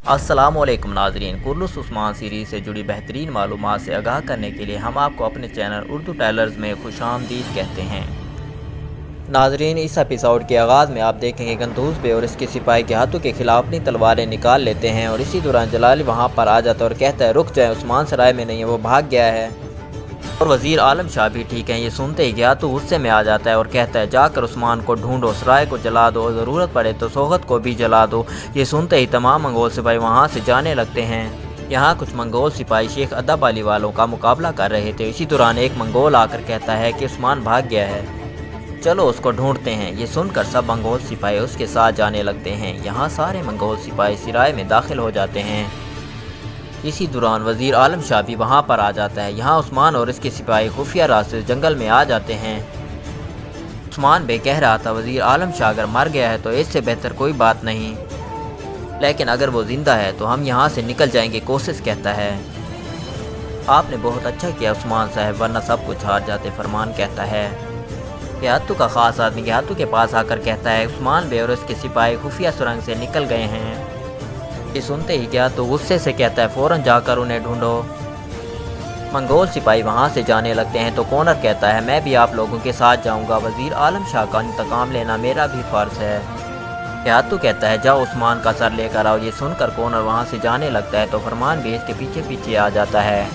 अस्सलामुअलैकुम नाज़रीन, कुर्नुस उस्मान सीरीज़ से जुड़ी बेहतरीन मालूमात से आगाह करने के लिए हम आपको अपने चैनल उर्दू टेलर्स में खुशामदीद कहते हैं। नाज़रीन, इस एपिसोड के आगाज़ में आप देखेंगे गंदूज बे और इसके सिपाही के हाथों के खिलाफ अपनी तलवारें निकाल लेते हैं और इसी दौरान जलाल वहाँ पर आ जाता है और कहता है रुक जाए, उस्मान सराय में नहीं है, वो भाग गया है। और वज़ीर आलम शाह भी ठीक है। ये सुनते ही गया तो गुस्से में आ जाता है और कहता है जाकर उस्मान को ढूंढो, सराय को जला दो, ज़रूरत पड़े तो सोगत को भी जला दो। ये सुनते ही तमाम मंगोल सिपाही वहाँ से जाने लगते हैं। यहाँ कुछ मंगोल सिपाही शेख अदब अली वालों का मुकाबला कर रहे थे। इसी दौरान एक मंगोल आकर कहता है कि उस्मान भाग गया है, चलो उसको ढूंढते हैं। ये सुनकर सब मंगोल सिपाही उसके साथ जाने लगते हैं। यहाँ सारे मंगोल सिपाही सराय में दाखिल हो जाते हैं। इसी दौरान वज़ीर आलम शाह भी वहाँ पर आ जाता है। यहाँ उस्मान और इसके सिपाही खुफिया रास्ते जंगल में आ जाते हैं। उस्मान बे कह रहा था वज़ीर आलम शाह अगर मर गया है तो इससे बेहतर कोई बात नहीं, लेकिन अगर वो ज़िंदा है तो हम यहाँ से निकल जाएंगे। कोशिश कहता है आपने बहुत अच्छा किया उस्मान साहब, वरना सब कुछ हार जाते। फरमान कहता है गयातू का ख़ास आदमी गयातू के पास आकर कहता है उस्मान बे और उसके सिपाही खुफिया सुरंग से निकल गए हैं। ये सुनते ही गया तो गुस्से से कहता है फ़ौरन जाकर उन्हें ढूंढो। मंगोल सिपाही वहाँ से जाने लगते हैं तो कॉनर कहता है मैं भी आप लोगों के साथ जाऊँगा, वज़ीर आलम शाह का इंतकाम लेना मेरा भी फ़र्ज़ है। गयातू कहता है जाओ उस्मान का सर लेकर आओ। ये सुनकर कॉनर वहाँ से जाने लगता है तो फरमान भी इसके पीछे पीछे आ जाता है।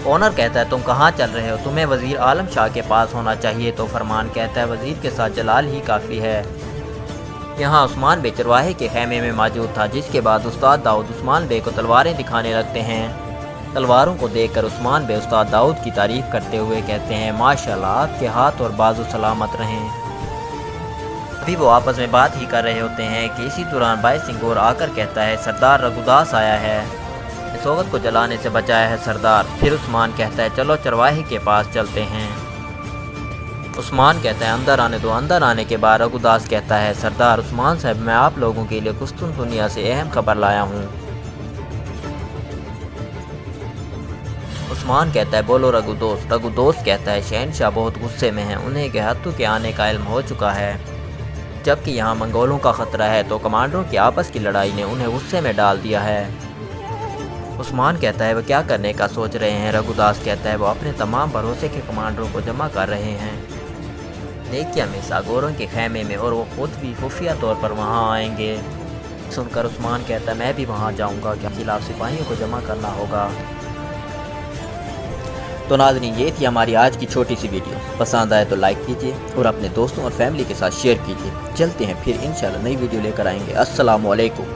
कॉनर कहता है तुम कहाँ चल रहे हो, तुम्हें वज़ीर आलम शाह के पास होना चाहिए। तो फरमान कहता है वज़ीर के साथ जलाल ही काफ़ी है। यहाँ उस्मान बे चरवाहे के खेमे में मौजूद था, जिसके बाद उस्ताद दाऊद उस्मान बे को तलवारें दिखाने लगते हैं। तलवारों को देखकर उस्मान बे उस्ताद दाऊद की तारीफ़ करते हुए कहते हैं माशाल्लाह, आपके हाथ और बाजू सलामत रहें। अभी वो आपस में बात ही कर रहे होते हैं कि इसी दौरान बाई सिंह आकर कहता है सरदार रघुदास आया है, सोगत को जलाने से बचाया है सरदार। फिर उस्मान कहता है चलो चरवाहे के पास चलते हैं। उस्मान कहता है अंदर आने दो। अंदर आने के बाद रघुदास कहता है सरदार उस्मान साहब, मैं आप लोगों के लिए कुस्तुनतुनिया से अहम खबर लाया हूँ। उस्मान कहता है बोलो रघुदोस्त। रघुदोस्त कहता है शहनशाह बहुत गुस्से में हैं, उन्हें गयातू के आने का इल्म हो चुका है, जबकि यहाँ मंगोलों का ख़तरा है, तो कमांडरों की आपस की लड़ाई ने उन्हें गुस्से में डाल दिया है। उस्मान कहता है वो क्या करने का सोच रहे हैं। रघुदास कहता है वो अपने तमाम भरोसे के कमांडरों को जमा कर रहे हैं नेकिया में सागोरों के खेमे में, और वो खुद भी खुफिया तौर पर वहाँ आएंगे। सुनकर उस्मान कहता है मैं भी वहाँ जाऊँगा, क्या खिलाफ सिपाहियों को जमा करना होगा। तो नाज़रीन, ये थी हमारी आज की छोटी सी वीडियो। पसंद आए तो लाइक कीजिए और अपने दोस्तों और फैमिली के साथ शेयर कीजिए। चलते हैं फिर इंशाल्लाह नई वीडियो लेकर आएंगे। अस्सलामु अलैकुम।